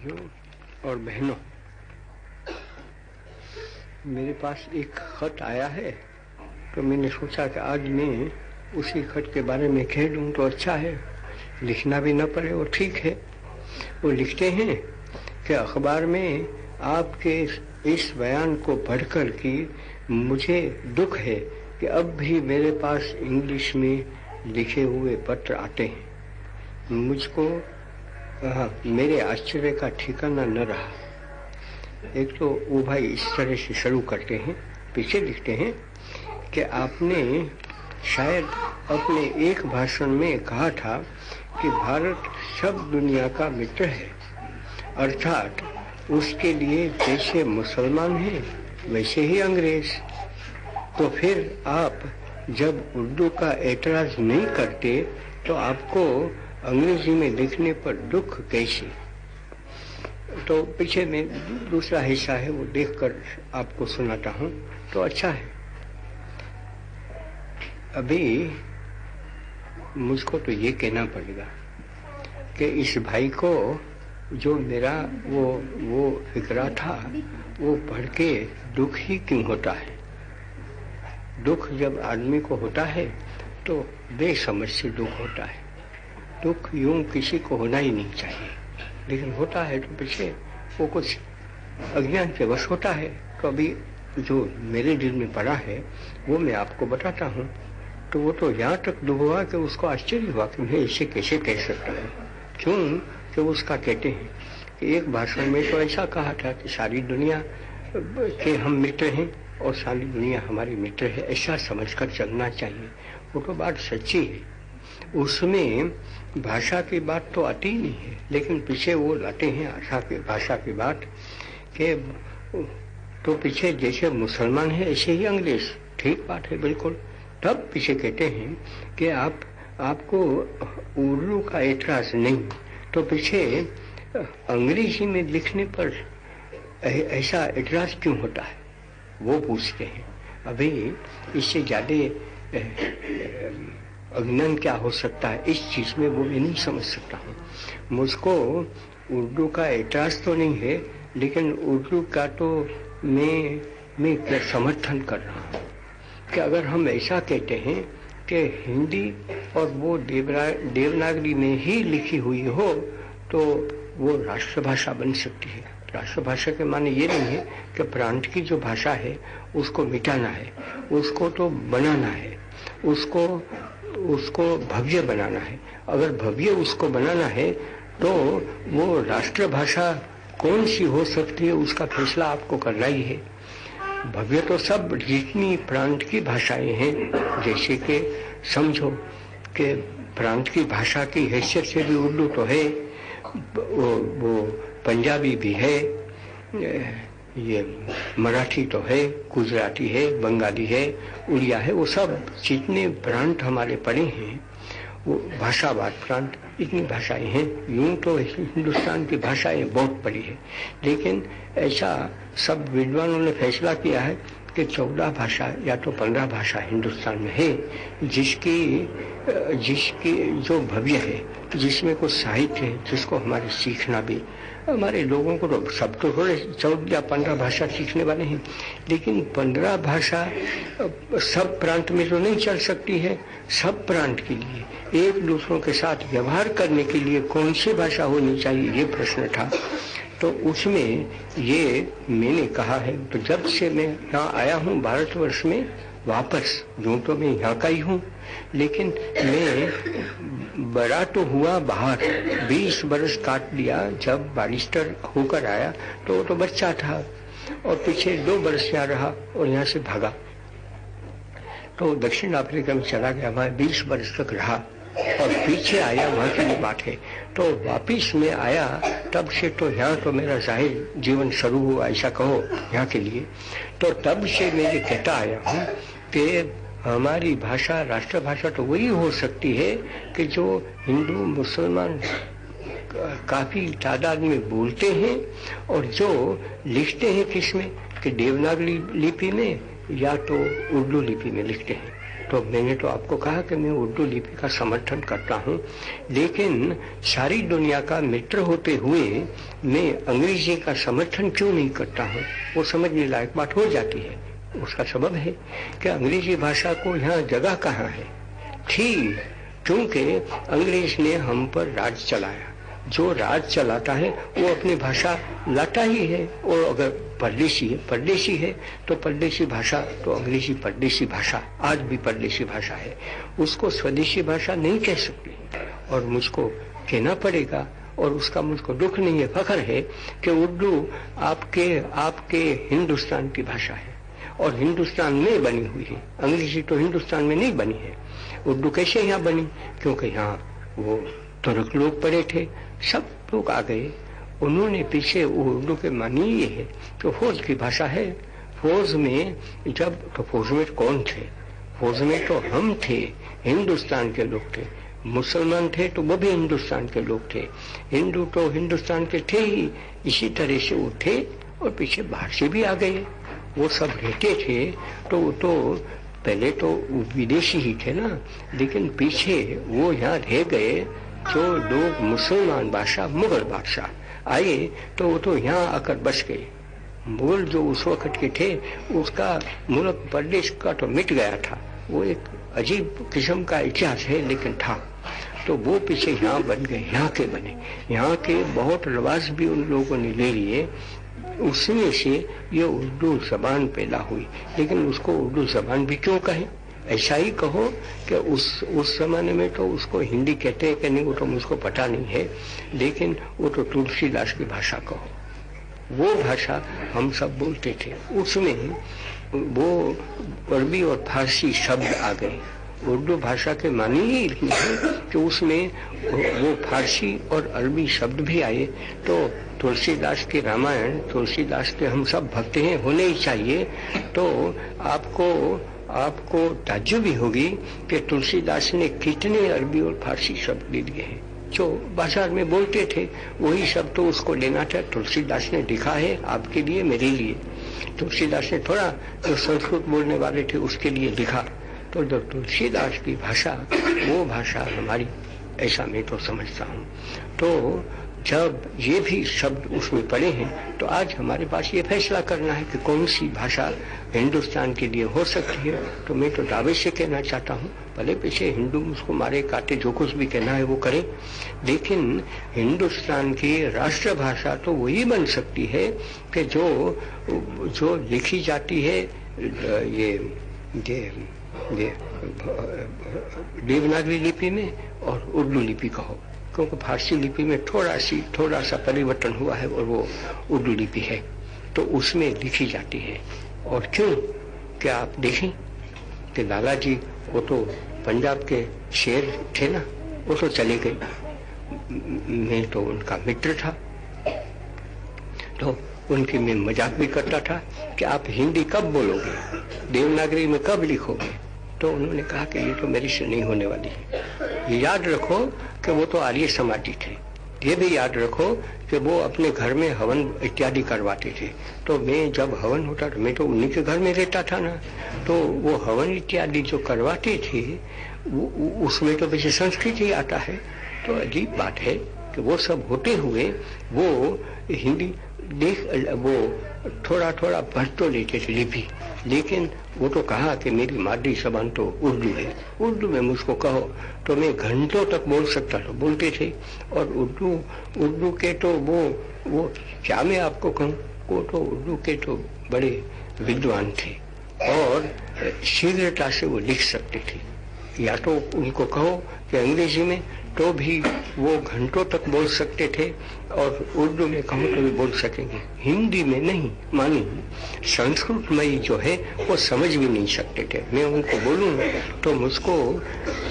भाइयों और बहनों, मेरे पास एक खत आया है तो मैंने सोचा कि आज मैं उसी खत के बारे में कह दूं तो अच्छा है, लिखना भी न पड़े और ठीक है। वो लिखते हैं कि अखबार में आपके इस बयान को पढ़कर कि मुझे दुख है कि अब भी मेरे पास इंग्लिश में लिखे हुए पत्र आते हैं। मुझको मेरे आश्चर्य का ठिकाना न रहा। एक तो वो भाई इस तरह से शुरू करते हैं, पीछे लिखते हैं कि आपने शायद अपने एक भाषण में कहा था कि भारत सब दुनिया का मित्र है, अर्थात उसके लिए जैसे मुसलमान हैं वैसे ही अंग्रेज। तो फिर आप जब उर्दू का एतराज नहीं करते तो आपको अंग्रेजी में लिखने पर दुख कैसे? तो पीछे में दूसरा हिस्सा है, वो देखकर आपको सुनाता हूँ तो अच्छा है। अभी मुझको तो ये कहना पड़ेगा कि इस भाई को जो मेरा वो फिक्रा था वो पढ़ के दुख ही क्यों होता है। दुख जब आदमी को होता है तो बेसमझ से दुख होता है। दुख यूं किसी को होना ही नहीं चाहिए, लेकिन होता है तो पीछे वो कुछ अज्ञान के वश होता है। तो अभी जो मेरे दिल में पड़ा है वो मैं आपको बताता हूँ। तो वो तो यहाँ तक दुख हुआ कि उसको आश्चर्य हुआ कि मैं इसे कैसे कह सकता हूँ। क्यों कि उसका कहते हैं कि एक भाषण में तो ऐसा कहा था कि सारी दुनिया के हम मित्र हैं और सारी दुनिया हमारी मित्र है, ऐसा समझकर चलना चाहिए। वो तो बात सच्ची है, उसमें भाषा की बात तो आती ही नहीं है, लेकिन पीछे वो लाते हैं भाषा की बात कि तो पीछे जैसे मुसलमान है ऐसे ही अंग्रेज। ठीक बात है बिल्कुल। तब पीछे कहते हैं कि आपको उर्दू का एतराज नहीं, तो पीछे अंग्रेजी में लिखने पर ऐसा एतराज क्यों होता है वो पूछते हैं। अभी इससे ज्यादा अज्ञान क्या हो सकता है इस चीज में वो मैं नहीं समझ सकता हूँ। मुझको उर्दू का एतराज तो नहीं है, लेकिन उर्दू का तो मैं समर्थन कर रहा हूँ कि अगर हम ऐसा कहते हैं कि हिंदी और वो देवनागरी में ही लिखी हुई हो तो वो राष्ट्रभाषा बन सकती है। राष्ट्रभाषा के माने ये नहीं है कि प्रांत की जो भाषा है उसको मिटाना है, उसको तो बनाना है, उसको भव्य बनाना है। अगर भव्य उसको बनाना है तो वो राष्ट्रभाषा कौन सी हो सकती है उसका फैसला आपको करना ही है। भव्य तो सब जितनी प्रांत की भाषाएं हैं, जैसे कि समझो कि प्रांत की भाषा की हैसियत से भी उर्दू तो है, वो पंजाबी भी है, ये मराठी तो है, गुजराती है, बंगाली है, उड़िया है। वो सब जितने प्रांत हमारे पड़े हैं वो भाषावाद प्रांत, इतनी भाषाएं हैं। यूं तो हिंदुस्तान की भाषाएं बहुत पड़ी है, लेकिन ऐसा सब विद्वानों ने फैसला किया है कि 14 भाषा या तो 15 भाषा हिंदुस्तान में है जिसकी जो भव्य है, जिसमें कुछ साहित्य है, जिसको हमारे सीखना भी, हमारे लोगों को तो सब तो थोड़े 14 या 15 भाषा सीखने वाले हैं, लेकिन 15 भाषा सब प्रांत में तो नहीं चल सकती है। सब प्रांत के लिए एक दूसरों के साथ व्यवहार करने के लिए कौन सी भाषा होनी चाहिए ये प्रश्न था। तो उसमें ये मैंने कहा है। तो जब से मैं यहाँ आया हूँ भारतवर्ष में वापस, यूं तो मैं यहाँ का ही हूँ, लेकिन मैं बड़ा तो हुआ बाहर, 20 बरस काट दिया। जब बैरिस्टर होकर आया तो वो तो बच्चा था और पीछे 2 बरस यहाँ रहा और यहाँ से भागा तो दक्षिण अफ्रीका में चला गया, वहाँ 20 बरस तक रहा और पीछे आया, वहाँ की बात है। तो वापिस में आया, तब से तो यहाँ तो मेरा जाहिर जीवन शुरू हुआ, ऐसा कहो यहाँ के लिए। तो तब से मैं ये कहता आया हूँ कि हमारी भाषा राष्ट्रभाषा तो वही हो सकती है कि जो हिंदू मुसलमान काफी तादाद में बोलते हैं और जो लिखते हैं किसमें कि देवनागरी लिपि में या तो उर्दू लिपि में लिखते हैं। तो मैंने तो आपको कहा कि मैं उर्दू लिपि का समर्थन करता हूँ, लेकिन सारी दुनिया का मित्र होते हुए मैं अंग्रेजी का समर्थन क्यों नहीं करता हूँ? वो समझने लायक बात हो जाती है। उसका सबब है कि अंग्रेजी भाषा को यहाँ जगह कहाँ है थी, क्योंकि अंग्रेज ने हम पर राज चलाया। जो राज चलाता है वो अपनी भाषा लाता ही है, और अगर परदेशी है तो परदेशी भाषा, तो अंग्रेजी परदेशी भाषा आज भी परदेशी भाषा है, उसको स्वदेशी भाषा नहीं कह सकती। और मुझको कहना पड़ेगा, और उसका मुझको दुख नहीं है, फख्र है कि उर्दू आपके हिंदुस्तान की भाषा है और हिंदुस्तान में बनी हुई है। अंग्रेजी तो हिंदुस्तान में नहीं बनी है। उर्दू कैसे यहाँ बनी? क्योंकि यहाँ वो तुर्क लोग पड़े थे, सब लोग आ गए, उन्होंने पीछे उर्दू के मानी ये है तो फौज की भाषा है। फौज में फौज में कौन थे? फौज में तो हम थे, हिंदुस्तान के लोग थे। मुसलमान थे तो वो भी हिंदुस्तान के लोग थे, हिंदू तो हिंदुस्तान के थे ही। इसी तरह से वो थे, और पीछे बाहर से भी आ गए। वो सब रहते थे तो पहले तो विदेशी ही थे ना, लेकिन पीछे वो यहाँ रह गए। जो लोग मुसलमान बादशाह, मुगल बादशाह आए तो वो तो यहाँ आकर बस गए। मुगल जो उस वक्त के थे, उसका मुल्क प्रदेश का तो मिट गया था। वो एक अजीब किस्म का इतिहास है, लेकिन था। तो वो पीछे यहाँ बन गए, यहाँ के बने। यहाँ के बहुत रिवाज भी उन लोगों ने ले लिए, उसमें से ये उर्दू जबान पैदा हुई। लेकिन उसको उर्दू जबान भी क्यों कहें? ऐसा ही कहो कि उस जमाने में तो उसको हिंदी कहते हैं कि नहीं, वो तो मुझको पता नहीं है, लेकिन वो तो तुलसीदास की भाषा कहो। वो भाषा हम सब बोलते थे, उसमें वो अरबी और फारसी शब्द आ गए। उर्दू भाषा के मानी ही इतनी है कि उसमें वो फारसी और अरबी शब्द भी आए। तो तुलसीदास की रामायण, तुलसीदास के हम सब भक्त हैं, होने ही चाहिए। तो आपको ताज्जुब भी होगी कि तुलसीदास ने कितने अरबी और फारसी शब्द ले लिए हैं। जो बाजार में बोलते थे वही शब्द तो उसको लेना था। तुलसीदास ने लिखा है आपके लिए, मेरे लिए। तुलसीदास ने थोड़ा जो संस्कृत बोलने वाले थे उसके लिए लिखा। तो जो तुलसीदास की भाषा, वो भाषा हमारी, ऐसा मैं तो समझता हूँ। तो जब ये भी शब्द उसमें पड़े हैं, तो आज हमारे पास ये फैसला करना है कि कौन सी भाषा हिंदुस्तान के लिए हो सकती है। तो मैं तो दावे से कहना चाहता हूँ, भले पीछे हिंदू उसको मारे काटे, जो कुछ भी कहना है वो करें, लेकिन हिंदुस्तान की राष्ट्रभाषा तो वही बन सकती है कि जो लिखी जाती है ये देवनागरी लिपि में, और उर्दू लिपि कहो, क्योंकि फारसी लिपि में थोड़ा सा परिवर्तन हुआ है और वो उर्दू लिपि है, तो उसमें लिखी जाती है। और क्यों? क्या आप देखें कि लाला जी, वो तो पंजाब के शेर थे ना, वो तो चले गए। मैं तो उनका मित्र था, तो उनकी मैं मजाक भी करता था कि आप हिंदी कब बोलोगे, देवनागरी में कब लिखोगे? तो उन्होंने कहा कि ये तो मेरी से नहीं होने वाली है। ये याद रखो कि वो तो आर्य समाजी थे। ये भी याद रखो कि वो अपने घर में हवन इत्यादि करवाते थे। तो मैं जब हवन होता था, मैं तो उन्हीं के घर में रहता था ना, तो वो हवन इत्यादि जो करवाते थे उसमें तो वैसे संस्कृत ही आता है। तो अजीब बात है कि वो सब होते हुए वो हिंदी वो थोड़ा भर तो लेते थे लिपि, लेकिन वो तो कहा कि मेरी मादरी जबान तो उर्दू है, उर्दू में मुझको कहो तो मैं घंटों तक बोल सकता था, बोलते थे। और उर्दू के तो वो क्या मैं आपको कहूँ, वो तो उर्दू के तो बड़े विद्वान थे और शीघ्रता से वो लिख सकते थे। या तो उनको कहो कि अंग्रेजी में तो भी वो घंटों तक बोल सकते थे, और उर्दू में कहो तो भी बोल सकेंगे, हिंदी में नहीं मानी। संस्कृत में जो है वो समझ भी नहीं सकते थे। मैं उनको बोलूँ तो मुझको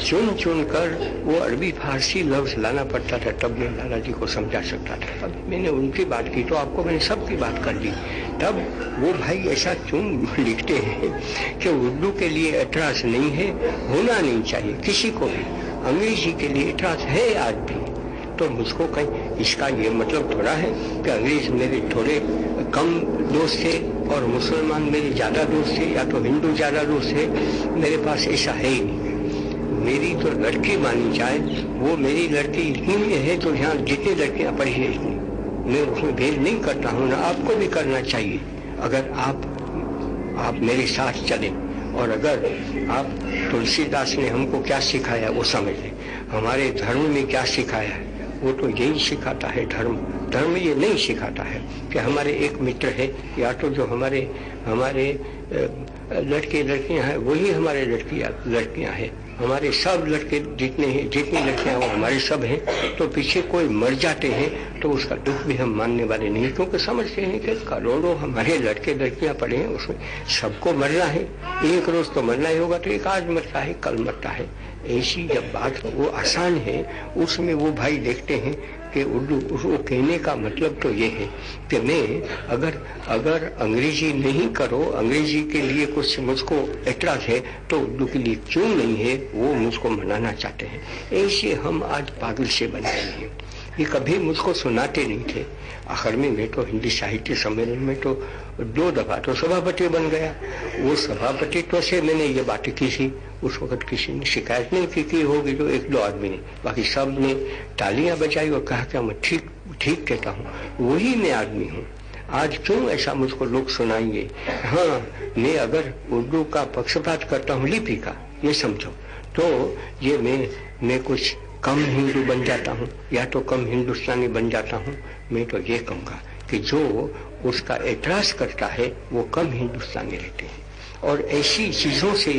चुन कर वो अरबी फारसी लफ्ज लाना पड़ता था, तब मैं लाला जी को समझा सकता था। अब मैंने उनकी बात की तो आपको मैंने सबकी बात कर दी। तब वो भाई ऐसा क्यों लिखते हैं कि उर्दू के लिए एतराज नहीं है, होना नहीं चाहिए किसी को भी। अंग्रेजी के लिए एतराज है आज भी। तो मुझको कहीं इसका ये मतलब थोड़ा है कि अंग्रेज मेरे थोड़े कम दोस्त थे और मुसलमान मेरे ज्यादा दोस्त थे या तो हिंदू ज्यादा दोस्त थे, मेरे पास ऐसा है ही नहीं। मेरी तो लड़की मानी जाए, वो मेरी लड़की इतनी में है तो यहाँ जितनी लड़कियां पढ़ी है इतनी, मैं उसमें भेद नहीं करता हूँ, ना आपको भी करना चाहिए। अगर आप मेरे साथ चलें और अगर आप तुलसीदास ने हमको क्या सिखाया वो समझ लें, हमारे धर्म में क्या सिखाया है वो तो यही सिखाता है। धर्म ये नहीं सिखाता है कि हमारे एक मित्र है या तो जो हमारे लड़के लड़कियां हैं वही हमारे लड़कियां हैं, हमारे सब लड़के जितनी लड़कियां वो हमारे सब हैं। तो पीछे कोई मर जाते हैं तो उसका दुख भी हम मानने वाले नहीं, क्योंकि समझते हैं कि करोड़ों हमारे लड़के लड़कियां पड़े हैं, उसमें सबको मरना है, एक रोज तो मरना ही होगा, तो एक आज मरता है कल मरता है। ऐसी जब बात वो आसान है, उसमें वो भाई देखते हैं कि उर्दू, उसको कहने का मतलब तो ये है कि मैं अगर अंग्रेजी नहीं करो, अंग्रेजी के लिए कुछ मुझको एतराज है तो उर्दू के लिए क्यों नहीं है, वो मुझको मनाना चाहते हैं। ऐसे हम आज पागल से बन गए हैं। ये कभी मुझको सुनाते नहीं थे। आखिर में मैं तो हिंदी साहित्य सम्मेलन में तो 2 दफा तो सभापति बन गया। वो सभापतित्व से मैंने ये बातें की थी, उस वक्त किसी ने शिकायत नहीं की होगी, तो 1-2 आदमी ने, बाकी सब ने तालियां बजाई और कहा कि मैं ठीक कहता हूँ, वही मैं आदमी हूँ। आज क्यों ऐसा मुझको लोग सुनाएंगे। हाँ, मैं अगर उर्दू का पक्षपात करता हूँ लिपि का, ये समझो, तो ये मैं कुछ कम हिंदू बन जाता हूँ या तो कम हिंदुस्तानी बन जाता हूँ। मैं तो ये कहूँगा कि जो उसका एतराज करता है वो कम हिंदुस्तानी रहते हैं। और ऐसी चीजों से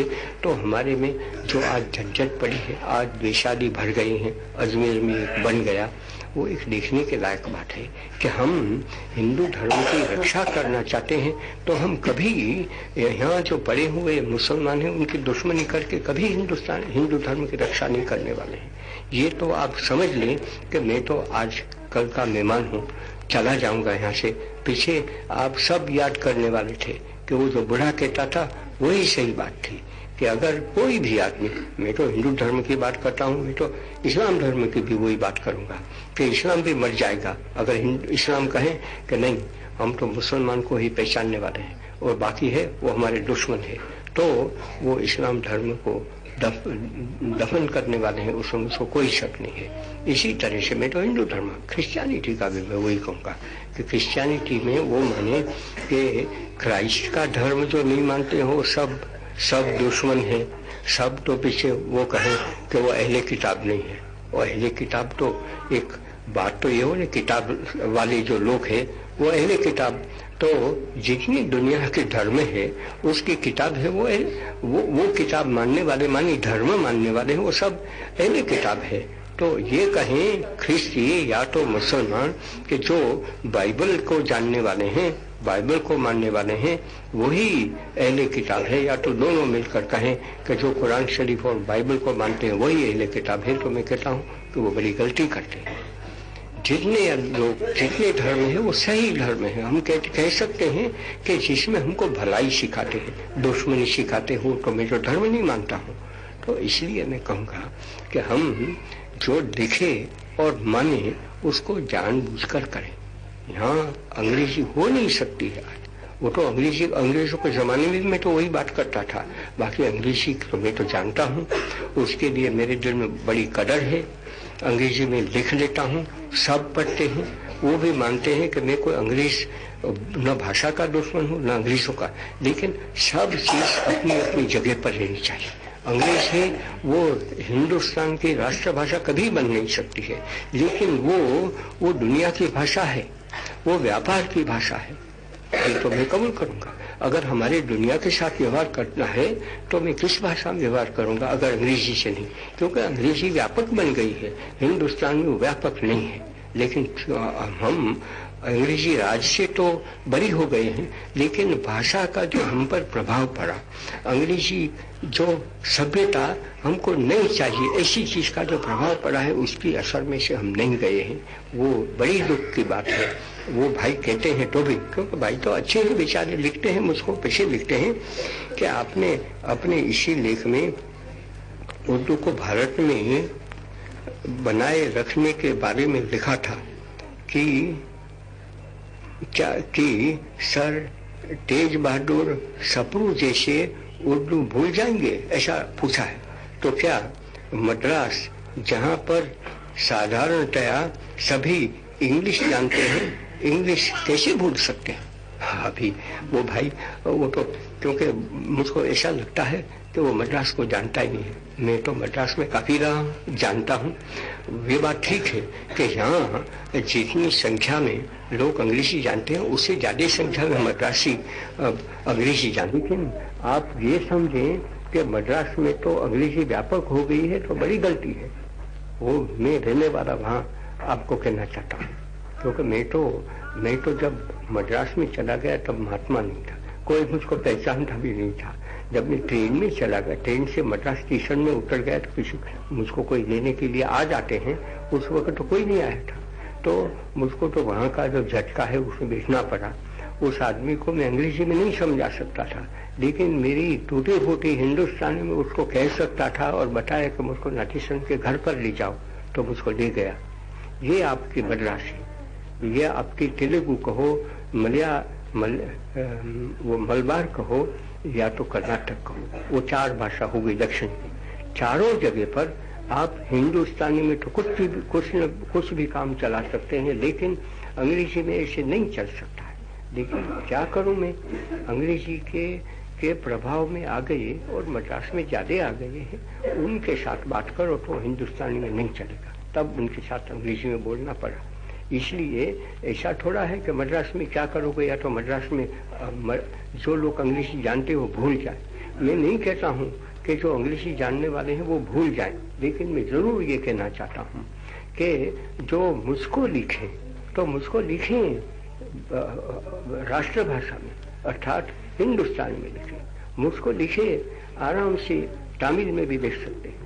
तो हमारे में जो आज झंझट पड़ी है, आज बेशादी भर गई हैं, अजमेर में एक बन गया, वो एक देखने के लायक बात है कि हम हिंदू धर्म की रक्षा करना चाहते हैं तो हम कभी यहाँ जो पड़े हुए मुसलमान हैं उनकी दुश्मनी करके कभी हिंदू धर्म की रक्षा नहीं करने वाले हैं। ये तो आप समझ लें कि मैं तो आज कल का मेहमान हूँ, चला जाऊंगा यहाँ से। पीछे आप सब याद करने वाले थे कि वो जो बूढ़ा कहता था वही सही बात थी कि अगर कोई भी आदमी, मैं तो हिंदू धर्म की बात करता हूँ, मैं तो इस्लाम धर्म की भी वही बात करूंगा कि इस्लाम भी मर जाएगा अगर इस्लाम कहे कि नहीं हम तो मुसलमान को ही पहचानने वाले हैं और बाकी है वो हमारे दुश्मन है, तो वो इस्लाम धर्म को दफन करने वाले हैं, उसमें मुझको कोई शक नहीं है। इसी तरह से मैं तो हिंदू धर्म, क्रिश्चियनिटी का भी मैं वही कहूँगा कि क्रिश्चियनिटी में वो माने कि क्राइस्ट का धर्म जो नहीं मानते हो सब दुश्मन है, सब तो पीछे वो कहें कि वो अहले किताब नहीं है। और अहले किताब तो एक बात तो ये हो ना, किताब वाले जो लोग हैं वो अहले किताब, तो जितनी दुनिया के धर्म है उसकी किताब है वो किताब मानने वाले, मानी धर्म मानने वाले हैं, वो सब अहले किताब है। तो ये कहें ख्रिस्ती या तो मुसलमान कि जो बाइबल को जानने वाले हैं, बाइबल को मानने वाले हैं, वही अहले किताब है, या तो दोनों मिलकर कहें कि जो कुरान शरीफ और बाइबल को मानते हैं वही अहले किताब है। तो मैं कहता हूँ कि वो बड़ी गलती करते हैं। जितने लोग जितने धर्म है वो सही धर्म है। हम कह सकते हैं कि जिसमें हमको भलाई सिखाते हैं, दुश्मनी सिखाते हो, तो मैं तो धर्म नहीं मानता हूँ। तो इसलिए मैं कहूँगा कि हम जो दिखे और माने उसको जानबूझकर करें। यहाँ अंग्रेजी हो नहीं सकती है आज, वो तो अंग्रेजों के जमाने में मैं तो वही बात करता था, बाकी अंग्रेजी तो मैं तो जानता हूँ, उसके लिए मेरे दिल में बड़ी कदर है। अंग्रेजी में लिख लेता हूँ, सब पढ़ते हैं, वो भी मानते हैं कि मैं कोई अंग्रेज न भाषा का दुश्मन हूँ न अंग्रेजों का, लेकिन सब चीज अपनी अपनी जगह पर रहनी चाहिए। अंग्रेज है वो हिंदुस्तान की राष्ट्रभाषा कभी बन नहीं सकती है, लेकिन वो दुनिया की भाषा है, वो व्यापार की भाषा है, ये तो मैं कबूल करूंगा। अगर हमारे दुनिया के साथ व्यवहार करना है तो मैं किस भाषा में व्यवहार करूंगा अगर अंग्रेजी से नहीं, क्योंकि अंग्रेजी व्यापक बन गई है, हिंदुस्तान में वो व्यापक नहीं है। लेकिन हम अंग्रेजी राज से तो बरी हो गए हैं, लेकिन भाषा का जो हम पर प्रभाव पड़ा, अंग्रेजी जो सभ्यता हमको नहीं चाहिए, ऐसी चीज का जो प्रभाव पड़ा है उसकी असर में से हम नहीं गए हैं, वो बड़ी दुख की बात है। वो भाई कहते हैं तो भी, क्योंकि भाई तो अच्छे ही बेचारे लिखते हैं, मुझको पैसे लिखते हैं कि आपने अपने इसी लेख में उर्दू को भारत में बनाए रखने के बारे में लिखा था कि सर तेज बहादुर सप्रू जैसे उर्दू भूल जाएंगे, ऐसा पूछा है। तो क्या मद्रास जहाँ पर साधारणतया सभी इंग्लिश जानते हैं, इंग्लिश कैसे भूल सकते हैं? अभी वो भाई वो तो, क्योंकि मुझको ऐसा लगता है कि वो मद्रास को जानता ही नहीं है। मैं तो मद्रास में काफी रहा, जानता हूँ। ये बात ठीक है कि यहाँ जितनी संख्या में लोग अंग्रेजी जानते हैं उससे ज्यादा संख्या में मद्रासी अंग्रेजी जानते हैं। लेकिन आप ये समझें कि मद्रास में तो अंग्रेजी व्यापक हो गई है तो बड़ी गलती है। वो मैं रहने वाला वहाँ आपको कहना चाहता हूँ, क्योंकि मैं तो जब मद्रास में चला गया तब महात्मा नहीं था, कोई मुझको पहचानता भी नहीं था। जब मैं ट्रेन में चला गया, ट्रेन से मद्रास स्टेशन में उतर गया तो किसी मुझको कोई लेने के लिए आ जाते हैं, उस वक्त तो कोई नहीं आया था। तो मुझको तो वहाँ का जो झटका है उसमें बैठना पड़ा। उस आदमी को मैं अंग्रेजी में नहीं समझा सकता था, लेकिन मेरी टूटी फूटी हिंदुस्तानी में उसको कह सकता था और बताया कि मुझको नाथीसन के घर पर ले जाओ, तो मुझको ले गया। ये आपकी मद्रासी, ये आपकी तेलुगु कहो, वो मलबार कहो या तो कर्नाटक कहो, वो 4 भाषा हो गई दक्षिण की। चारों जगह पर आप हिंदुस्तानी में तो कुछ भी काम चला सकते हैं, लेकिन अंग्रेजी में ऐसे नहीं चल सकता है। लेकिन क्या करूं मैं, अंग्रेजी के प्रभाव में आ गए और मद्रास में ज्यादा आ गए हैं। उनके साथ बात करो तो हिंदुस्तानी में नहीं चलेगा, तब उनके साथ अंग्रेजी में बोलना पड़ा। इसलिए ऐसा थोड़ा है कि मद्रास में क्या करोगे, या तो मद्रास में जो लोग अंग्रेजी जानते हो भूल जाए। मैं नहीं कहता हूँ कि जो अंग्रेजी जानने वाले हैं वो भूल जाएं, लेकिन मैं जरूर ये कहना चाहता हूँ कि जो मुझको लिखें तो मुझको लिखें राष्ट्रभाषा में, अर्थात हिंदुस्तानी में लिखें। मुझको लिखे आराम से तमिल में भी लिख सकते हैं,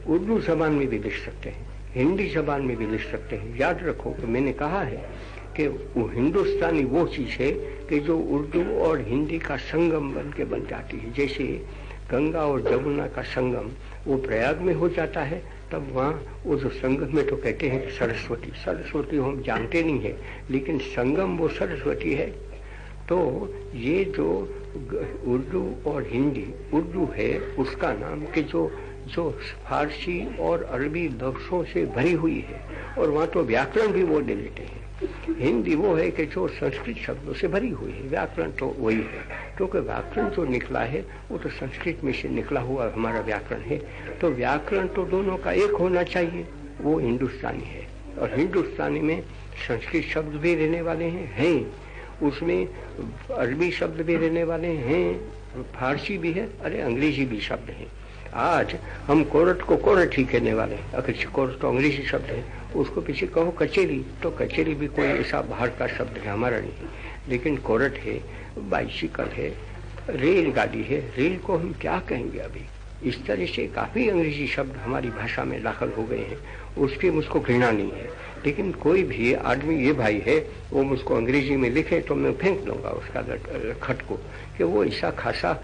उर्दू जबान में भी लिख सकते हैं, हिंदी जबान में भी लिख सकते हैं। याद रखो कि मैंने कहा है कि वो हिंदुस्तानी वो चीज है कि जो उर्दू और हिंदी का संगम बन के बन जाती है। जैसे गंगा और जमुना का संगम वो प्रयाग में हो जाता है, तब वहाँ वो जो संगम में तो कहते हैं कि सरस्वती हम जानते नहीं है, लेकिन संगम वो सरस्वती है। तो ये जो उर्दू और हिंदी, उर्दू है उसका नाम कि जो फारसी और अरबी लफ्जों से भरी हुई है, और वहाँ तो व्याकरण भी वो ले लेते हैं। हिंदी वो है कि जो संस्कृत शब्दों से भरी हुई है, व्याकरण तो वही है, क्योंकि व्याकरण जो निकला है वो तो संस्कृत में से निकला हुआ हमारा व्याकरण है। तो व्याकरण तो दोनों का एक होना चाहिए, वो हिंदुस्तानी है। और हिंदुस्तानी में संस्कृत शब्द भी रहने वाले हैं, उसमें अरबी शब्द भी रहने वाले हैं, फारसी भी है, अरे अंग्रेजी भी शब्द है। आज हम कोर्ट को कोर्ट ही कहने वाले हैं, अगर कोर्ट तो अंग्रेजी शब्द है, उसको पीछे कहो कचेरी, तो कचेरी भी कोई ऐसा बाहर का शब्द है, हमारा नहीं है। लेकिन कोर्ट है, बाइसिकल है, रेलगाड़ी है, रेल को हम क्या कहेंगे अभी। इस तरह से काफी अंग्रेजी शब्द हमारी भाषा में दाखिल हो गए हैं, उसकी मुझको घृणा नहीं है। लेकिन कोई भी आदमी, ये भाई है, वो मुझको अंग्रेजी में लिखे तो मैं फेंक दूंगा उसका खट को, कि वो ऐसा खासा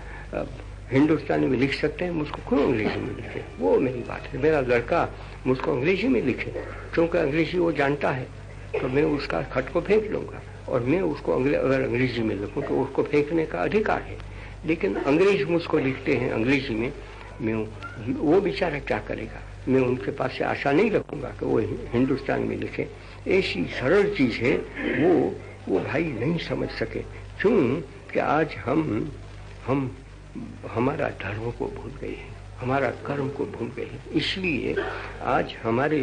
हिंदुस्तानी में लिख सकते हैं, मुझको क्यों अंग्रेजी में लिखे। वो मेरी बात है, मेरा लड़का मुझको अंग्रेजी में लिखे, क्योंकि अंग्रेजी वो जानता है, तो मैं उसका खट को फेंक लूंगा। और मैं उसको अगर अंग्रेजी में लिखूं तो उसको फेंकने का अधिकार है। लेकिन अंग्रेज मुझको लिखते हैं अंग्रेजी में, मैं वो बेचारा क्या करेगा। मैं उनके पास से आशा नहीं रखूंगा कि वो हिंदुस्तान में लिखे। ऐसी सरल चीज है वो भाई नहीं समझ सके। क्यों कि आज हम हमारा धर्म को भूल गए हैं, हमारा कर्म को भूल गए हैं। इसलिए आज हमारे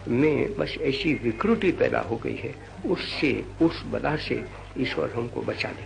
में बस ऐसी विकृति पैदा हो गई है। उससे, उस बला से ईश्वर हमको बचा ले।